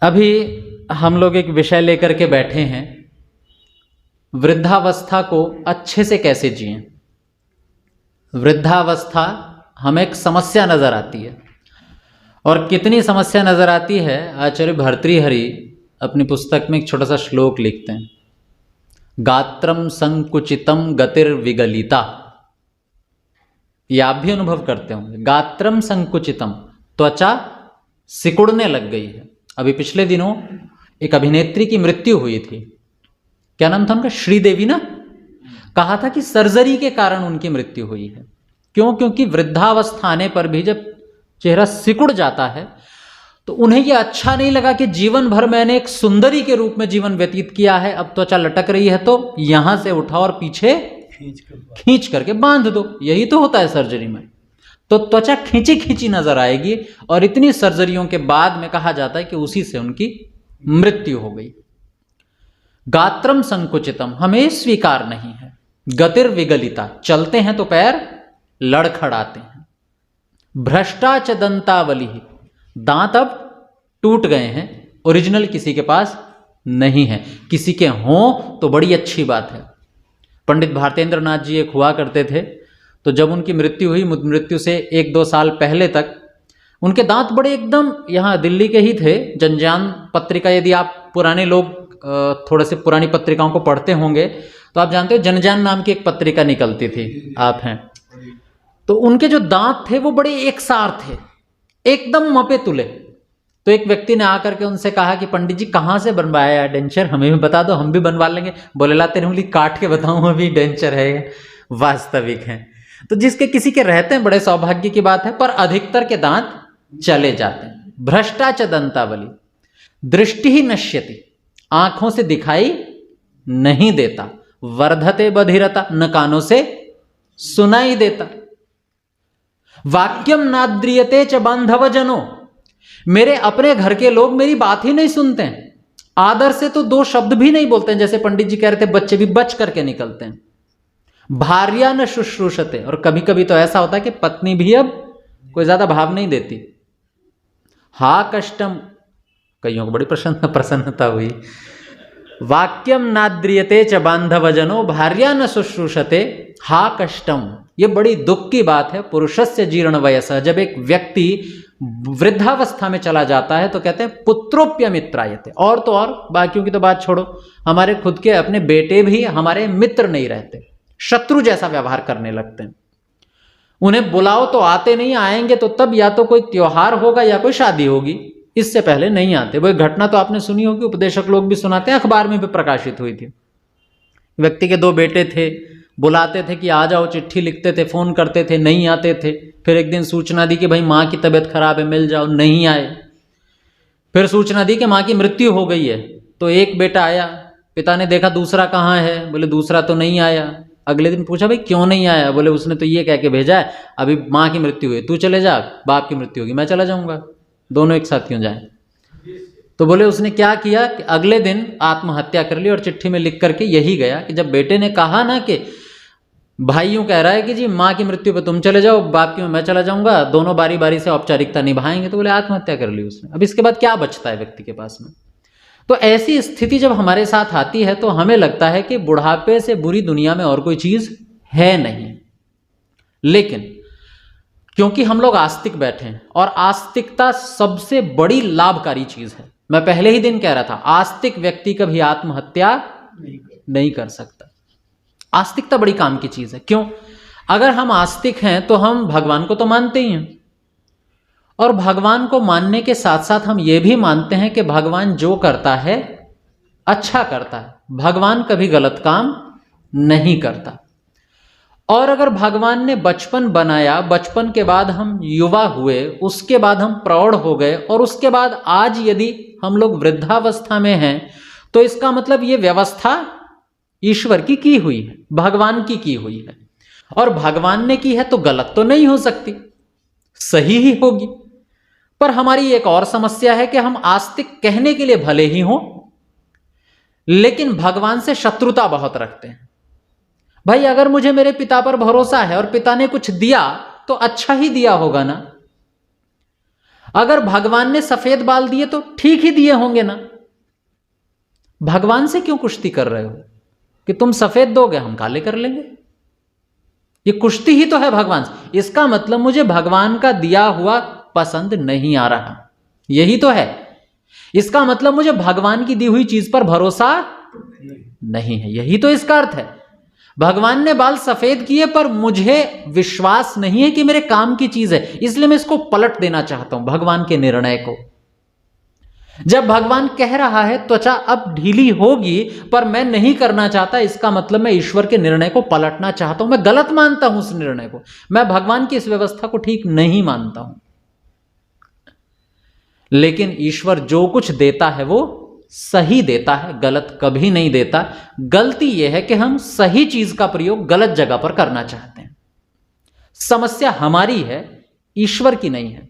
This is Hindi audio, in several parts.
अभी हम लोग एक विषय लेकर के बैठे हैं, वृद्धावस्था को अच्छे से कैसे जिएं। वृद्धावस्था हमें एक समस्या नजर आती है, और कितनी समस्या नजर आती है। आचार्य भर्तृहरि अपनी पुस्तक में एक छोटा सा श्लोक लिखते हैं, गात्रम संकुचितम गतिर्विगलिता। ये आप भी अनुभव करते होंगे। गात्रम संकुचितम, त्वचा सिकुड़ने लग गई है। अभी पिछले दिनों एक अभिनेत्री की मृत्यु हुई थी, क्या नाम था उनका, श्रीदेवी ना। कहा था कि सर्जरी के कारण उनकी मृत्यु हुई है। क्यों? क्योंकि वृद्धावस्था आने पर भी जब चेहरा सिकुड़ जाता है तो उन्हें यह अच्छा नहीं लगा कि जीवन भर मैंने एक सुंदरी के रूप में जीवन व्यतीत किया है, अब त्वचा लटक रही है तो यहां से उठाओ और पीछे खींच करके बांध दो। यही तो होता है सर्जरी में। तो त्वचा खींची खींची नजर आएगी, और इतनी सर्जरियों के बाद में कहा जाता है कि उसी से उनकी मृत्यु हो गई। गात्रम संकुचितम हमें स्वीकार नहीं है। गतिर्विगलिता, चलते हैं तो पैर लड़खड़ाते हैं। भ्रष्टाच दंतावली, दांत अब टूट गए हैं, ओरिजिनल किसी के पास नहीं है। किसी के हों तो बड़ी अच्छी बात है। पंडित भारतेंद्र नाथ जी एक हुआ करते थे, तो जब उनकी मृत्यु हुई, मृत्यु से 1-2 साल पहले तक उनके दांत बड़े एकदम, यहाँ दिल्ली के ही थे। जनजान पत्रिका, यदि आप पुराने लोग थोड़े से पुरानी पत्रिकाओं को पढ़ते होंगे तो आप जानते हो, जनजान नाम की एक पत्रिका निकलती थी, आप हैं। तो उनके जो दांत थे वो बड़े एकसार थे, एकदम मपे तुले। तो एक व्यक्ति ने आकर के उनसे कहा कि पंडित जी कहाँ से बनवाया है डेंचर, हमें भी बता दो, हम भी बनवा लेंगे। बोले ला तेरी उंगली काट के बताऊं अभी डेंचर है, वास्तविक है। तो जिसके किसी के रहते हैं बड़े सौभाग्य की बात है, पर अधिकतर के दांत चले जाते हैं। भ्रष्टाच दंतावली, दृष्टि ही नश्यति, आंखों से दिखाई नहीं देता। वर्धते बधिरता, न कानों से सुनाई देता। वाक्यम नाद्रियते च बांधवजनो, मेरे अपने घर के लोग मेरी बात ही नहीं सुनते हैं। आदर से तो 2 शब्द भी नहीं बोलते हैं, जैसे पंडित जी कह रहे थे, बच्चे भी बच करके निकलते हैं। भार्या न शुश्रूषते, और कभी कभी तो ऐसा होता है कि पत्नी भी अब कोई ज्यादा भाव नहीं देती। हा कष्टम, कईयों को बड़ी प्रसन्नता हुई। वाक्यम नाद्रियते च बांधवजनो भार्या न शुश्रूषते हा कष्टम, ये बड़ी दुख की बात है। पुरुषस्य जीर्ण वयस, जब एक व्यक्ति वृद्धावस्था में चला जाता है तो कहते हैं पुत्रोप्यमित्रायते। और तो और बाकियों की तो बात छोड़ो, हमारे खुद के अपने बेटे भी हमारे मित्र नहीं रहते, शत्रु जैसा व्यवहार करने लगते हैं। उन्हें बुलाओ तो आते नहीं, आएंगे तो तब या तो कोई त्योहार होगा या कोई शादी होगी, इससे पहले नहीं आते। वो घटना तो आपने सुनी होगी, उपदेशक लोग भी सुनाते हैं, अखबार में भी प्रकाशित हुई थी। व्यक्ति के 2 बेटे थे, बुलाते थे कि आ जाओ, चिट्ठी लिखते थे, फोन करते थे, नहीं आते थे। फिर एक दिन सूचना दी कि भाई माँ की तबीयत खराब है, मिल जाओ, नहीं आए। फिर सूचना दी कि माँ की मृत्यु हो गई है, तो एक बेटा आया, पिता ने देखा दूसरा कहाँ है, बोले दूसरा तो नहीं आया। अगले दिन पूछा भाई क्यों नहीं आया, बोले उसने तो ये कह के भेजा है अभी माँ की मृत्यु हुई, तू चले जा, बाप की मृत्यु होगी मैं चला जाऊंगा, दोनों एक साथ क्यों जाए। तो बोले उसने क्या किया कि अगले दिन आत्महत्या कर ली, और चिट्ठी में लिख करके यही गया कि जब बेटे ने कहा ना कि भाई यूं कह रहा है कि जी माँ की मृत्यु पे तुम चले जाओ, बाप की मैं चला जाऊंगा, दोनों बारी बारी से औपचारिकता निभाएंगे, तो बोले आत्महत्या कर ली उसने। अब इसके बाद क्या बचता है व्यक्ति के पास में। तो ऐसी स्थिति जब हमारे साथ आती है तो हमें लगता है कि बुढ़ापे से बुरी दुनिया में और कोई चीज है नहीं। लेकिन क्योंकि हम लोग आस्तिक बैठे हैं, और आस्तिकता सबसे बड़ी लाभकारी चीज है। मैं पहले ही दिन कह रहा था, आस्तिक व्यक्ति कभी आत्महत्या नहीं कर सकता। आस्तिकता बड़ी काम की चीज है। क्यों? अगर हम आस्तिक हैं तो हम भगवान को तो मानते ही हैं, और भगवान को मानने के साथ साथ हम ये भी मानते हैं कि भगवान जो करता है अच्छा करता है, भगवान कभी गलत काम नहीं करता। और अगर भगवान ने बचपन बनाया, बचपन के बाद हम युवा हुए, उसके बाद हम प्रौढ़ हो गए, और उसके बाद आज यदि हम लोग वृद्धावस्था में हैं, तो इसका मतलब ये व्यवस्था ईश्वर की हुई है, भगवान की हुई है। और भगवान ने की है तो गलत तो नहीं हो सकती, सही ही होगी। पर हमारी एक और समस्या है कि हम आस्तिक कहने के लिए भले ही हों, लेकिन भगवान से शत्रुता बहुत रखते हैं। भाई अगर मुझे मेरे पिता पर भरोसा है और पिता ने कुछ दिया तो अच्छा ही दिया होगा ना। अगर भगवान ने सफेद बाल दिए तो ठीक ही दिए होंगे ना, भगवान से क्यों कुश्ती कर रहे हो कि तुम सफेद दोगे हम काले कर लेंगे? ये कुश्ती ही तो है भगवान से। इसका मतलब मुझे भगवान का दिया हुआ पसंद नहीं आ रहा, यही तो है। इसका मतलब मुझे भगवान की दी हुई चीज पर भरोसा नहीं है, यही तो इसका अर्थ है। भगवान ने बाल सफेद किए पर मुझे विश्वास नहीं है कि मेरे काम की चीज है, इसलिए मैं इसको पलट देना चाहता हूं भगवान के निर्णय को। जब भगवान कह रहा है त्वचा अब ढीली होगी पर मैं नहीं करना चाहता, इसका मतलब मैं ईश्वर के निर्णय को पलटना चाहता हूं, मैं गलत मानता हूं उस निर्णय को, मैं भगवान की इस व्यवस्था को ठीक नहीं मानता हूं। लेकिन ईश्वर जो कुछ देता है वो सही देता है, गलत कभी नहीं देता। गलती यह है कि हम सही चीज का प्रयोग गलत जगह पर करना चाहते हैं। समस्या हमारी है, ईश्वर की नहीं है।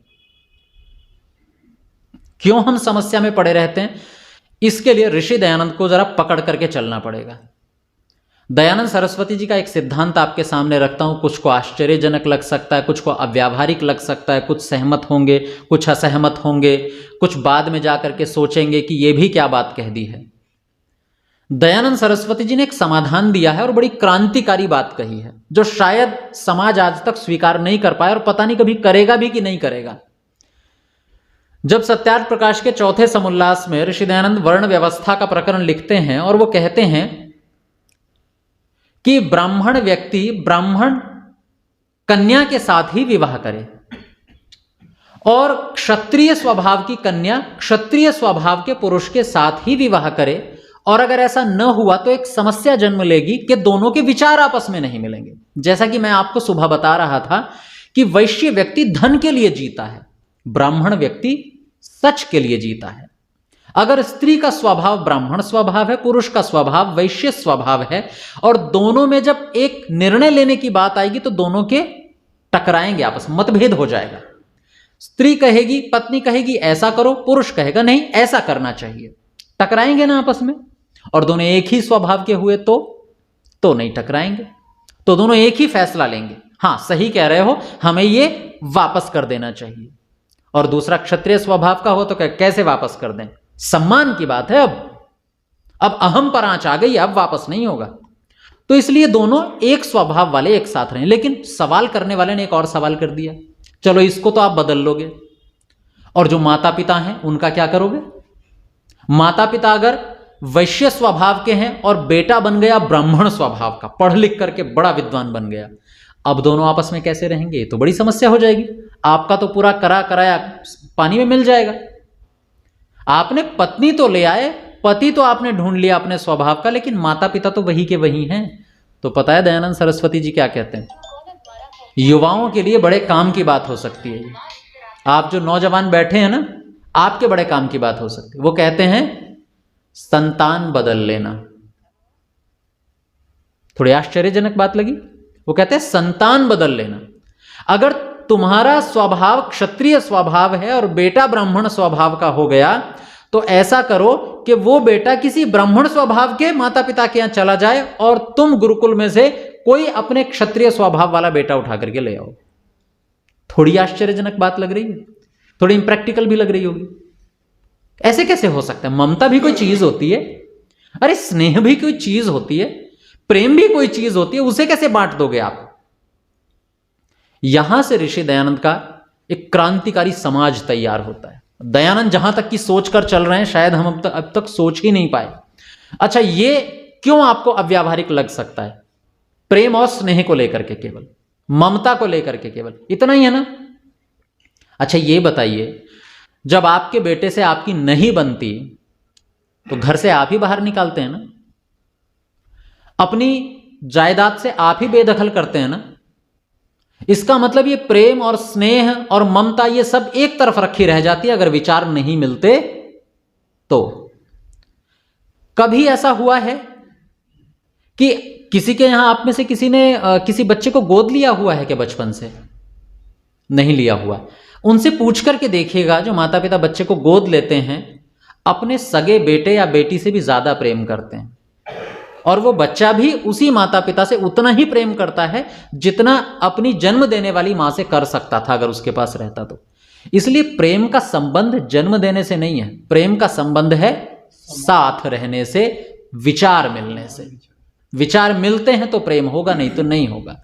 क्यों हम समस्या में पड़े रहते हैं? इसके लिए ऋषि दयानंद को जरा पकड़ करके चलना पड़ेगा। दयानंद सरस्वती जी का एक सिद्धांत आपके सामने रखता हूं, कुछ को आश्चर्यजनक लग सकता है, कुछ को अव्यावहारिक लग सकता है, कुछ सहमत होंगे, कुछ असहमत होंगे, कुछ बाद में जाकर के सोचेंगे कि यह भी क्या बात कह दी है। दयानंद सरस्वती जी ने एक समाधान दिया है और बड़ी क्रांतिकारी बात कही है, जो शायद समाज आज तक स्वीकार नहीं कर पाया और पता नहीं कभी करेगा भी कि नहीं करेगा। जब सत्यार्थ प्रकाश के चौथे समुल्लास में ऋषि दयानंद वर्ण व्यवस्था का प्रकरण लिखते हैं और वो कहते हैं कि ब्राह्मण व्यक्ति ब्राह्मण कन्या के साथ ही विवाह करे और क्षत्रिय स्वभाव की कन्या क्षत्रिय स्वभाव के पुरुष के साथ ही विवाह करे, और अगर ऐसा न हुआ तो एक समस्या जन्म लेगी कि दोनों के विचार आपस में नहीं मिलेंगे। जैसा कि मैं आपको सुबह बता रहा था कि वैश्य व्यक्ति धन के लिए जीता है, ब्राह्मण व्यक्ति सच के लिए जीता है। अगर स्त्री का स्वभाव ब्राह्मण स्वभाव है, पुरुष का स्वभाव वैश्य स्वभाव है, और दोनों में जब एक निर्णय लेने की बात आएगी तो दोनों के टकराएंगे, आपस में मतभेद हो जाएगा। स्त्री कहेगी, पत्नी कहेगी ऐसा करो, पुरुष कहेगा नहीं ऐसा करना चाहिए, टकराएंगे ना आपस में। और दोनों एक ही स्वभाव के हुए तो नहीं टकराएंगे, तो दोनों एक ही फैसला लेंगे, हाँ सही कह रहे हो, हमें ये वापस कर देना चाहिए। और दूसरा क्षत्रिय स्वभाव का हो तो कैसे वापस कर दें? सम्मान की बात है, अब अहम पर आंच आ गई, अब वापस नहीं होगा। तो इसलिए दोनों एक स्वभाव वाले एक साथ रहे। लेकिन सवाल करने वाले ने एक और सवाल कर दिया, चलो इसको तो आप बदल लोगे, और जो माता पिता हैं उनका क्या करोगे? माता पिता अगर वैश्य स्वभाव के हैं और बेटा बन गया ब्राह्मण स्वभाव का, पढ़ लिख करके बड़ा विद्वान बन गया, अब दोनों आपस में कैसे रहेंगे? तो बड़ी समस्या हो जाएगी। आपका तो पूरा कराया पानी में मिल जाएगा। आपने पत्नी तो ले आए, पति तो आपने ढूंढ लिया अपने स्वभाव का, लेकिन माता पिता तो वही के वही हैं। तो पता है दयानंद सरस्वती जी क्या कहते हैं? युवाओं के लिए बड़े काम की बात हो सकती है। आप जो नौजवान बैठे हैं ना, आपके बड़े काम की बात हो सकती है। वो कहते हैं संतान बदल लेना। थोड़ी आश्चर्यजनक बात लगी। वो कहते हैं संतान बदल लेना। अगर तुम्हारा स्वभाव क्षत्रिय स्वभाव है और बेटा ब्राह्मण स्वभाव का हो गया, तो ऐसा करो कि वो बेटा किसी ब्राह्मण स्वभाव के माता पिता के यहां चला जाए और तुम गुरुकुल में से कोई अपने क्षत्रिय स्वभाव वाला बेटा उठा करके ले आओ। थोड़ी आश्चर्यजनक बात लग रही है, थोड़ी इम्प्रैक्टिकल भी लग रही होगी। ऐसे कैसे हो सकता है? ममता भी कोई चीज होती है, अरे स्नेह भी कोई चीज होती है, प्रेम भी कोई चीज होती है, उसे कैसे बांट दोगे आप? यहां से ऋषि दयानंद का एक क्रांतिकारी समाज तैयार होता है। दयानंद जहां तक की सोच कर चल रहे हैं, शायद हम अब तक सोच ही नहीं पाए। अच्छा, ये क्यों आपको अव्यावहारिक लग सकता है? प्रेम और स्नेह को लेकर के, केवल ममता को लेकर के, केवल इतना ही है ना? अच्छा ये बताइए, जब आपके बेटे से आपकी नहीं बनती तो घर से आप ही बाहर निकालते हैं ना, अपनी जायदाद से आप ही बेदखल करते हैं ना। इसका मतलब ये प्रेम और स्नेह और ममता ये सब एक तरफ रखी रह जाती है अगर विचार नहीं मिलते तो। कभी ऐसा हुआ है कि किसी के यहां आप में से किसी ने किसी बच्चे को गोद लिया हुआ है क्या? बचपन से नहीं लिया हुआ। उनसे पूछ करके देखिएगा, जो माता पिता बच्चे को गोद लेते हैं अपने सगे बेटे या बेटी से भी ज्यादा प्रेम करते हैं, और वो बच्चा भी उसी माता पिता से उतना ही प्रेम करता है जितना अपनी जन्म देने वाली मां से कर सकता था अगर उसके पास रहता तो। इसलिए प्रेम का संबंध जन्म देने से नहीं है, प्रेम का संबंध है साथ रहने से, विचार मिलने से। विचार मिलते हैं तो प्रेम होगा, नहीं तो नहीं होगा।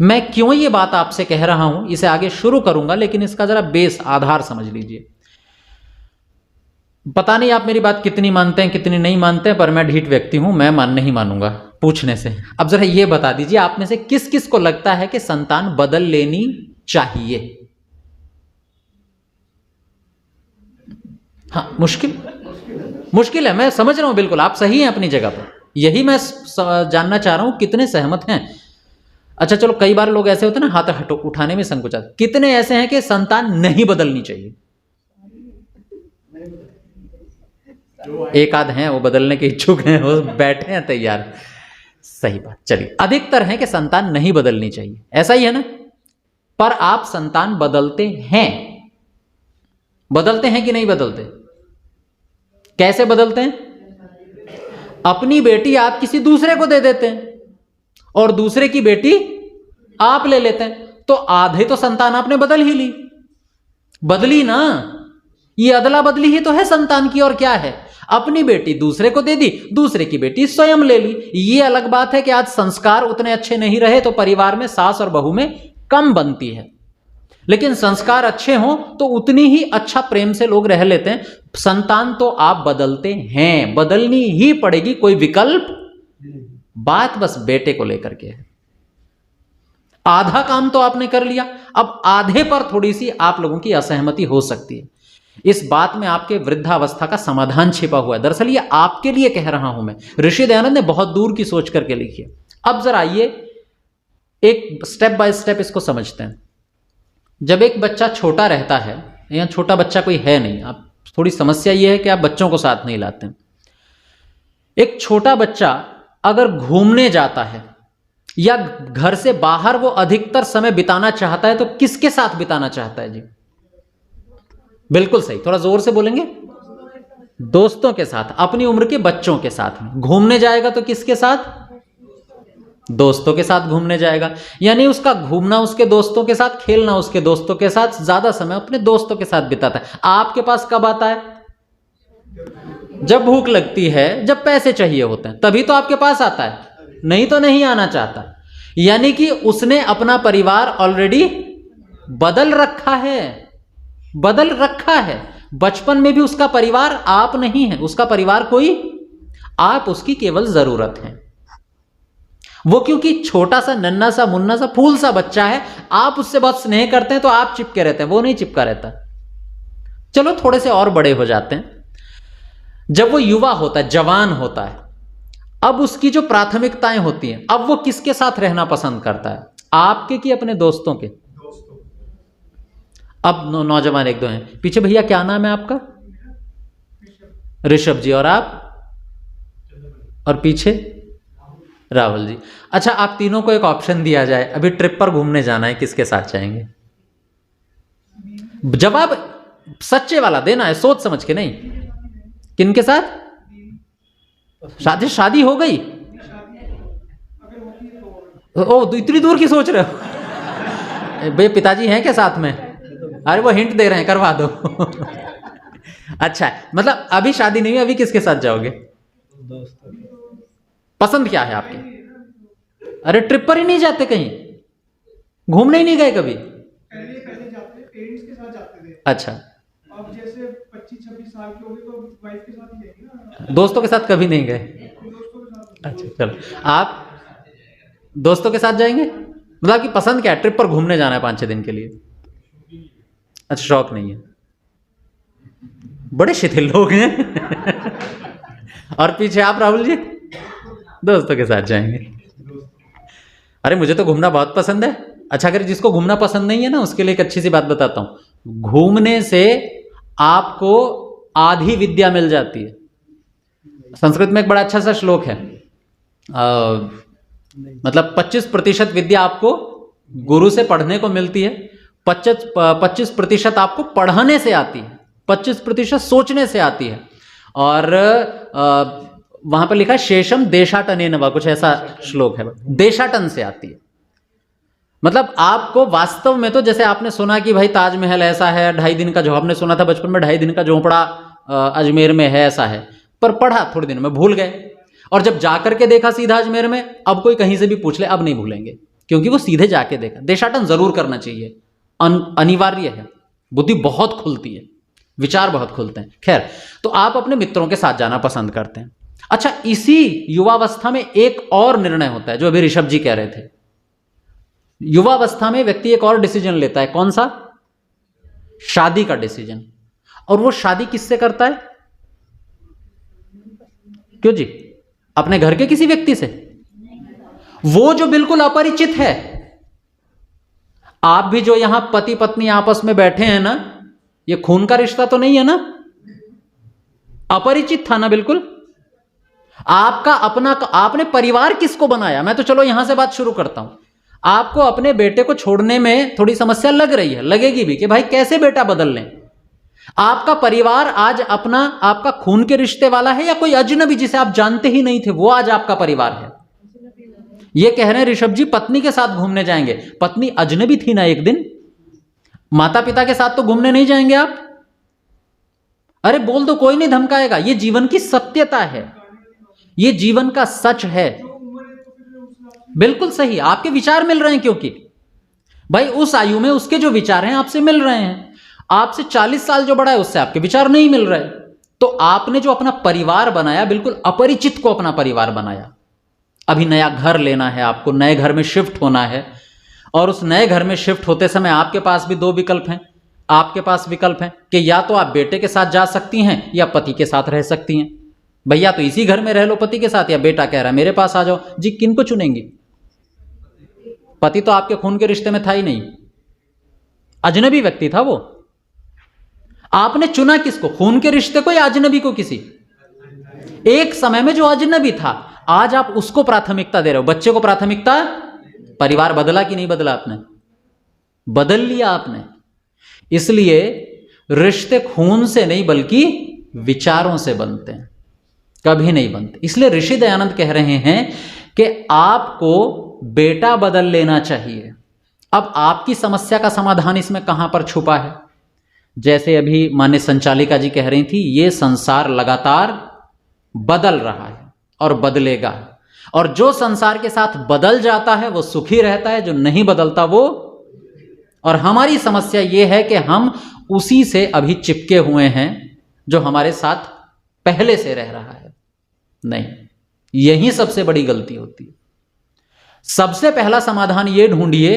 मैं क्यों ये बात आपसे कह रहा हूं, इसे आगे शुरू करूंगा, लेकिन इसका जरा बेस, आधार समझ लीजिए। पता नहीं आप मेरी बात कितनी मानते हैं कितनी नहीं मानते हैं, पर मैं ढीठ व्यक्ति हूं, मैं नहीं मानूंगा पूछने से। अब जरा ये बता दीजिए, आप में से किस किस को लगता है कि संतान बदल लेनी चाहिए? हाँ, मुश्किल है, मैं समझ रहा हूं, बिल्कुल आप सही हैं अपनी जगह पर। यही मैं जानना चाह रहा हूं, कितने सहमत हैं। अच्छा चलो, कई बार लोग ऐसे होते हैं ना, हाथ उठाने में संकोचाते, कितने ऐसे हैं कि संतान नहीं बदलनी चाहिए? एक आध हैं, वो बदलने के इच्छुक हैं, वो बैठे हैं तैयार। सही बात। चलिए, अधिकतर हैं कि संतान नहीं बदलनी चाहिए, ऐसा ही है ना? पर आप संतान बदलते हैं कि नहीं बदलते? कैसे बदलते हैं? अपनी बेटी आप किसी दूसरे को दे देते हैं और दूसरे की बेटी आप ले लेते हैं, तो आधे तो संतान आपने बदल ही ली। बदली ना, ये अदला बदली ही तो है संतान की, और क्या है? अपनी बेटी दूसरे को दे दी, दूसरे की बेटी स्वयं ले ली। ये अलग बात है कि आज संस्कार उतने अच्छे नहीं रहे तो परिवार में सास और बहू में कम बनती है, लेकिन संस्कार अच्छे हों तो उतनी ही अच्छा प्रेम से लोग रह लेते हैं। संतान तो आप बदलते हैं, बदलनी ही पड़ेगी, कोई विकल्प। बात बस बेटे को लेकर के है। आधा काम तो आपने कर लिया, अब आधे पर थोड़ी सी आप लोगों की असहमति हो सकती है। इस बात में आपके वृद्धावस्था का समाधान छिपा हुआ है। दरअसल ये आपके लिए कह रहा हूं मैं, ऋषि दयानंद ने बहुत दूर की सोच करके लिखी है। अब जरा आइए एक स्टेप बाय स्टेप इसको समझते हैं। जब एक बच्चा छोटा रहता है, या छोटा बच्चा कोई है नहीं, आप थोड़ी समस्या ये है कि आप बच्चों को साथ नहीं लाते। एक छोटा बच्चा अगर घूमने जाता है या घर से बाहर वो अधिकतर समय बिताना चाहता है, तो किसके साथ बिताना चाहता है जी? बिल्कुल सही, थोड़ा जोर से बोलेंगे। दोस्तों के साथ, अपनी उम्र के बच्चों के साथ में घूमने जाएगा तो किसके साथ? दोस्तों के साथ घूमने जाएगा। यानी उसका घूमना उसके दोस्तों के साथ, खेलना उसके दोस्तों के साथ, ज्यादा समय अपने दोस्तों के साथ बिताता है। आपके पास कब आता है? जब भूख लगती है, जब पैसे चाहिए होते हैं, तभी तो आपके पास आता है, नहीं तो नहीं आना चाहता। यानी कि उसने अपना परिवार ऑलरेडी बदल रखा है। बचपन में भी उसका परिवार आप नहीं है, उसका परिवार कोई, आप उसकी केवल जरूरत है। वो क्योंकि छोटा सा नन्ना सा मुन्ना सा फूल सा बच्चा है, आप उससे बहुत स्नेह करते हैं तो आप चिपके रहते हैं, वो नहीं चिपका रहता। चलो थोड़े से और बड़े हो जाते हैं, जब वो युवा होता है, जवान होता है, अब उसकी जो प्राथमिकताएं होती हैं, अब वो किसके साथ रहना पसंद करता है? आपके कि अपने दोस्तों के? अब नौजवान एक दो हैं पीछे। भैया क्या नाम है आपका? ऋषभ जी। और आप? और पीछे राहुल जी। अच्छा, आप तीनों को एक ऑप्शन दिया जाए, अभी ट्रिप पर घूमने जाना है, किसके साथ जाएंगे? जवाब सच्चे वाला देना है, सोच समझ के नहीं। किनके साथ? शादी हो गई? ओ, तो इतनी दूर की सोच रहे हो? भैया पिताजी हैं क्या साथ में? अरे वो हिंट दे रहे हैं, करवा दो। अच्छा, मतलब अभी शादी नहीं हुई, अभी किसके साथ जाओगे? पसंद क्या है आपकी? अरे ट्रिप पर ही नहीं जाते, कहीं घूमने ही नहीं गए कभी? पहले जाते, पेरेंट्स के साथ जाते थे। अच्छा, अब जैसे 25-26 साल के हो गए तो वाइफ के साथ ही जाएंगे ना। दोस्तों के साथ कभी नहीं गए? अच्छा चलो, आप दोस्तों के साथ जाएंगे? मतलब कि पसंद क्या है? ट्रिप पर घूमने जाना है 5-6 दिन के लिए? अच्छा, शौक नहीं है। बड़े शिथिल लोग हैं। और पीछे आप राहुल जी? दोस्तों के साथ जाएंगे। अरे मुझे तो घूमना बहुत पसंद है। अच्छा, अगर जिसको घूमना पसंद नहीं है ना, उसके लिए एक अच्छी सी बात बताता हूं। घूमने से आपको आधी विद्या मिल जाती है। संस्कृत में एक बड़ा अच्छा सा श्लोक है, मतलब 25% विद्या आपको गुरु से पढ़ने को मिलती है, 25% आपको पढ़ाने से आती है, 25% सोचने से आती है। और वहां पर लिखा है शेषम देशाटनेन वा, कुछ ऐसा श्लोक है, देशाटन से आती है। मतलब आपको वास्तव में तो जैसे आपने सुना कि भाई ताजमहल ऐसा है, 2.5 दिन का जो आपने सुना था बचपन में, 2.5 दिन का झोंपड़ा अजमेर में है, ऐसा है, पर पढ़ा थोड़े दिन में भूल गए। और जब जाकर के देखा सीधा अजमेर में, अब कोई कहीं से भी पूछ ले अब नहीं भूलेंगे, क्योंकि वो सीधे जाके देखा। देशाटन जरूर करना चाहिए, अनिवार्य है, बुद्धि बहुत खुलती है, विचार बहुत खुलते हैं। खैर, तो आप अपने मित्रों के साथ जाना पसंद करते हैं। अच्छा, इसी युवावस्था में एक और निर्णय होता है जो अभी ऋषभ जी कह रहे थे। युवावस्था में व्यक्ति एक और डिसीजन लेता है। कौन सा? शादी का डिसीजन। और वो शादी किससे करता है? क्यों जी? अपने घर के किसी व्यक्ति से? वो जो बिल्कुल अपरिचित है। आप भी जो यहां पति पत्नी आपस में बैठे हैं ना, ये खून का रिश्ता तो नहीं है ना, अपरिचित था ना बिल्कुल। आपका अपना, आपने परिवार किसको बनाया? मैं तो चलो यहां से बात शुरू करता हूं। आपको अपने बेटे को छोड़ने में थोड़ी समस्या लग रही है, लगेगी भी कि भाई कैसे बेटा बदल लें। आपका परिवार आज अपना, आपका खून के रिश्ते वाला है या कोई अजनबी जिसे आप जानते ही नहीं थे, वो आज आपका परिवार है। ये कह रहे हैं ऋषभ जी पत्नी के साथ घूमने जाएंगे। पत्नी अजनबी थी ना एक दिन, माता पिता के साथ तो घूमने नहीं जाएंगे आप? अरे बोल दो, कोई नहीं धमकाएगा। ये जीवन की सत्यता है, ये जीवन का सच है। बिल्कुल सही, आपके विचार मिल रहे हैं, क्योंकि भाई उस आयु में उसके जो विचार हैं आपसे मिल रहे हैं। आपसे 40 साल जो बड़ा है उससे आपके विचार नहीं मिल रहे। तो आपने जो अपना परिवार बनाया, बिल्कुल अपरिचित को अपना परिवार बनाया। अभी नया घर लेना है आपको, नए घर में शिफ्ट होना है, और उस नए घर में शिफ्ट होते समय आपके पास भी 2 विकल्प हैं। आपके पास विकल्प है कि या तो आप बेटे के साथ जा सकती हैं या पति के साथ रह सकती हैं। भैया तो इसी घर में रह लो पति के साथ, या बेटा कह रहा है मेरे पास आ जाओ। जी किनको चुनेंगी? पति तो आपके खून के रिश्ते में था ही नहीं, अजनबी व्यक्ति था वो। आपने चुना किसको? खून के रिश्ते को या अजनबी को? किसी एक समय में जो अजनबी था, आज आप उसको प्राथमिकता दे रहे हो, बच्चे को प्राथमिकता। परिवार बदला कि नहीं बदला? आपने बदल लिया आपने। इसलिए रिश्ते खून से नहीं बल्कि विचारों से बनते हैं, कभी नहीं बनते। इसलिए ऋषि दयानंद कह रहे हैं कि आपको बेटा बदल लेना चाहिए। अब आपकी समस्या का समाधान इसमें कहां पर छुपा है? जैसे अभी माननीय संचालिका जी कह रही थी, ये संसार लगातार बदल रहा है और बदलेगा, और जो संसार के साथ बदल जाता है वो सुखी रहता है, जो नहीं बदलता वो। और हमारी समस्या ये है कि हम उसी से अभी चिपके हुए हैं जो हमारे साथ पहले से रह रहा है। नहीं, यही सबसे बड़ी गलती होती है। सबसे पहला समाधान ये ढूंढिए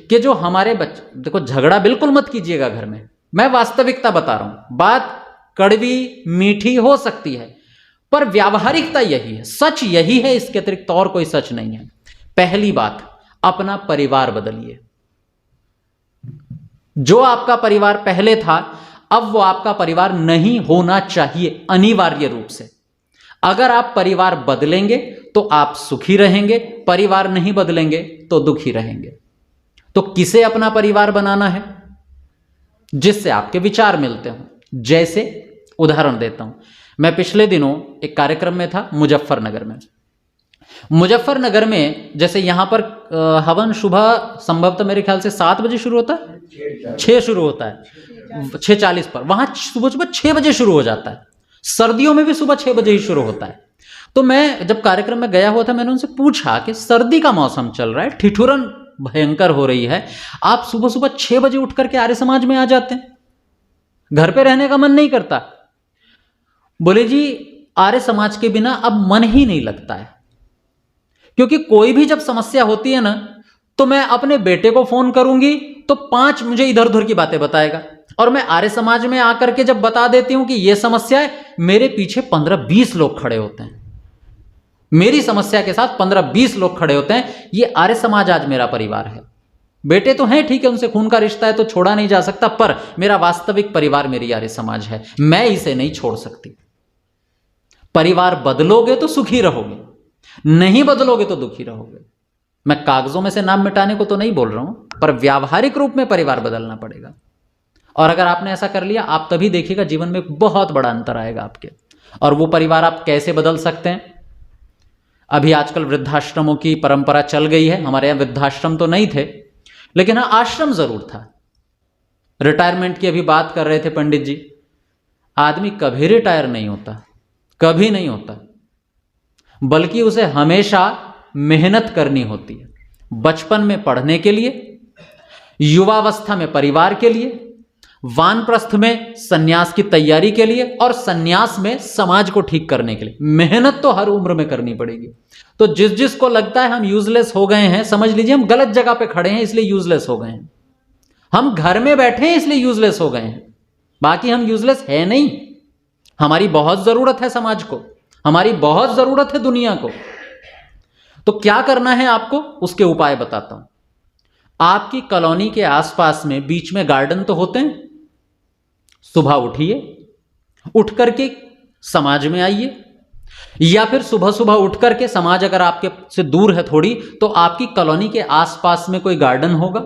कि जो हमारे बच्चे, देखो झगड़ा बिल्कुल मत कीजिएगा घर में, मैं वास्तविकता बता रहा हूं। बात कड़वी मीठी हो सकती है, पर व्यावहारिकता यही है, सच यही है, इसके अतिरिक्त और कोई सच नहीं है। पहली बात, अपना परिवार बदलिए। जो आपका परिवार पहले था, अब वो आपका परिवार नहीं होना चाहिए अनिवार्य रूप से। अगर आप परिवार बदलेंगे तो आप सुखी रहेंगे, परिवार नहीं बदलेंगे तो दुखी रहेंगे। तो किसे अपना परिवार बनाना है? जिससे आपके विचार मिलते हों। जैसे उदाहरण देता हूं, मैं पिछले दिनों एक कार्यक्रम में था मुजफ्फरनगर में। मुजफ्फरनगर में जैसे यहां पर हवन सुबह संभवतः मेरे ख्याल से 7 बजे शुरू होता है, 6 शुरू होता है, 6:40 पर। वहां सुबह 6 बजे शुरू हो जाता है। सर्दियों में भी सुबह 6 बजे ही शुरू होता है। तो मैं जब कार्यक्रम में गया हुआ था, मैंने उनसे पूछा कि सर्दी का मौसम चल रहा है, ठिठुरन भयंकर हो रही है, आप सुबह सुबह 6 बजे उठ करके आर्य समाज में आ जाते हैं, घर पे रहने का मन नहीं करता? बोले जी आर्य समाज के बिना अब मन ही नहीं लगता है, क्योंकि कोई भी जब समस्या होती है ना, तो मैं अपने बेटे को फोन करूंगी तो 5 मुझे इधर उधर की बातें बताएगा, और मैं आर्य समाज में आकर के जब बता देती हूं कि यह समस्या है, मेरे पीछे 15-20 लोग खड़े होते हैं। मेरी समस्या के साथ 15-20 लोग खड़े होते हैं। ये आर्य समाज आज मेरा परिवार है। बेटे तो हैं, ठीक है, उनसे खून का रिश्ता है तो छोड़ा नहीं जा सकता, पर मेरा वास्तविक परिवार मेरी आर्य समाज है, मैं इसे नहीं छोड़ सकती। परिवार बदलोगे तो सुखी रहोगे, नहीं बदलोगे तो दुखी रहोगे। मैं कागजों में से नाम मिटाने को तो नहीं बोल रहा हूं, पर व्यावहारिक रूप में परिवार बदलना पड़ेगा। और अगर आपने ऐसा कर लिया, आप तभी देखिएगा जीवन में बहुत बड़ा अंतर आएगा आपके। और वो परिवार आप कैसे बदल सकते हैं? अभी आजकल वृद्धाश्रमों की परंपरा चल गई है। हमारे यहाँ वृद्धाश्रम तो नहीं थे, लेकिन हाँ, आश्रम जरूर था। रिटायरमेंट की अभी बात कर रहे थे पंडित जी, आदमी कभी रिटायर नहीं होता, कभी नहीं होता, बल्कि उसे हमेशा मेहनत करनी होती है। बचपन में पढ़ने के लिए, युवावस्था में परिवार के लिए, वानप्रस्थ में सन्यास की तैयारी के लिए, और सन्यास में समाज को ठीक करने के लिए। मेहनत तो हर उम्र में करनी पड़ेगी। तो जिस जिसको लगता है हम यूजलेस हो गए हैं, समझ लीजिए हम गलत जगह पे खड़े हैं, इसलिए यूजलेस हो गए हैं। हम घर में बैठे हैं इसलिए यूजलेस हो गए हैं, बाकी हम यूजलेस है नहीं। हमारी बहुत जरूरत है समाज को, हमारी बहुत जरूरत है दुनिया को। तो क्या करना है आपको, उसके उपाय बताता हूं। आपकी कॉलोनी के आसपास में बीच में गार्डन तो होते हैं। सुबह उठिए, उठ करके समाज में आइए, या फिर सुबह सुबह उठ करके, समाज अगर आपके से दूर है थोड़ी, तो आपकी कॉलोनी के आसपास में कोई गार्डन होगा,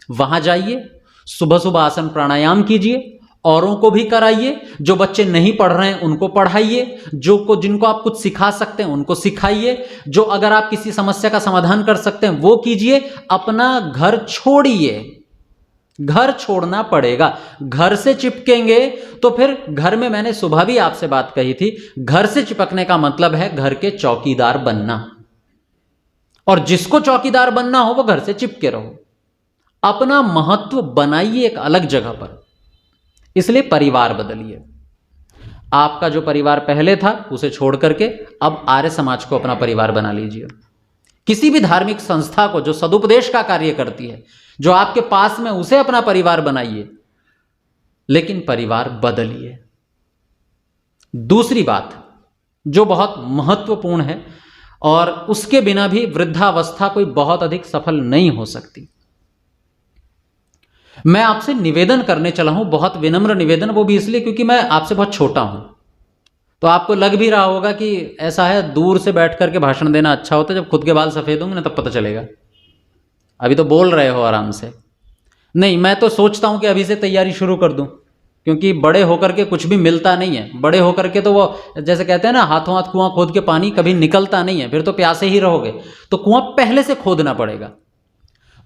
वहां जाइए, सुबह सुबह आसन प्राणायाम कीजिए, औरों को भी कराइए। जो बच्चे नहीं पढ़ रहे हैं उनको पढ़ाइए, जिनको आप कुछ सिखा सकते हैं उनको सिखाइए, जो अगर आप किसी समस्या का समाधान कर सकते हैं वो कीजिए। अपना घर छोड़िए, घर छोड़ना पड़ेगा। घर से चिपकेंगे तो फिर घर में, मैंने सुबह भी आपसे बात कही थी, घर से चिपकने का मतलब है घर के चौकीदार बनना, और जिसको चौकीदार बनना हो वो घर से चिपके रहो। अपना महत्व बनाइए एक अलग जगह पर। इसलिए परिवार बदलिए। आपका जो परिवार पहले था उसे छोड़ करके अब आर्य समाज को अपना परिवार बना लीजिए। किसी भी धार्मिक संस्था को जो सदुपदेश का कार्य करती है, जो आपके पास में, उसे अपना परिवार बनाइए, लेकिन परिवार बदलिए। दूसरी बात जो बहुत महत्वपूर्ण है, और उसके बिना भी वृद्धावस्था कोई बहुत अधिक सफल नहीं हो सकती, मैं आपसे निवेदन करने चला हूं, बहुत विनम्र निवेदन, वो भी इसलिए क्योंकि मैं आपसे बहुत छोटा हूं। तो आपको लग भी रहा होगा कि ऐसा है, दूर से बैठ करके भाषण देना अच्छा होता है, जब खुद के बाल सफ़ेद होंगे ना तब पता चलेगा। अभी तो बोल रहे हो आराम से। नहीं, मैं तो सोचता हूं कि अभी से तैयारी शुरू कर दूं, क्योंकि बड़े होकर के कुछ भी मिलता नहीं है। बड़े होकर के तो वो जैसे कहते हैं ना, हाथों हाथ कुआं खोद के पानी कभी निकलता नहीं है, फिर तो प्यासे ही रहोगे। तो कुआं पहले से खोदना पड़ेगा।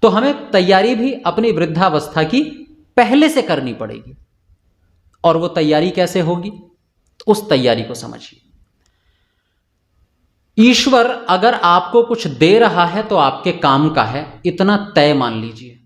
तो हमें तैयारी भी अपनी वृद्धावस्था की पहले से करनी पड़ेगी। और वो तैयारी कैसे होगी, तो उस तैयारी को समझिए। ईश्वर अगर आपको कुछ दे रहा है तो आपके काम का है, इतना तय मान लीजिए।